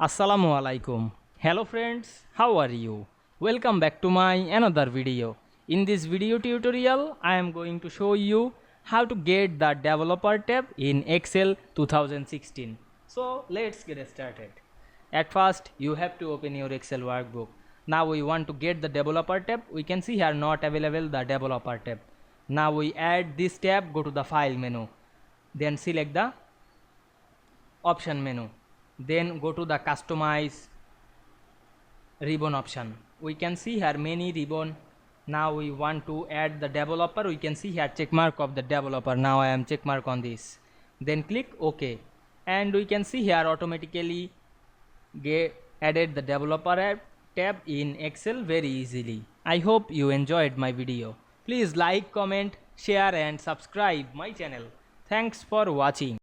Assalamu Walaikum. Hello friends, how are you? Welcome back to my another video. In this video tutorial, I am going to show you how to get the developer tab in Excel 2016. So let's get started. At first, you have to open your Excel workbook. Now we want to get the developer tab. We can see here not available the developer tab. Now we add this tab, go to the file menu. Then select the option menu, then go to the customize ribbon option. We can see here many ribbon. Now we want to add the developer. We can see here check mark of the developer. Now I am check mark on this, then click OK, and we can see here automatically get added the developer tab in Excel very easily. I hope you enjoyed my video. Please like, comment, share and subscribe my channel. Thanks for watching.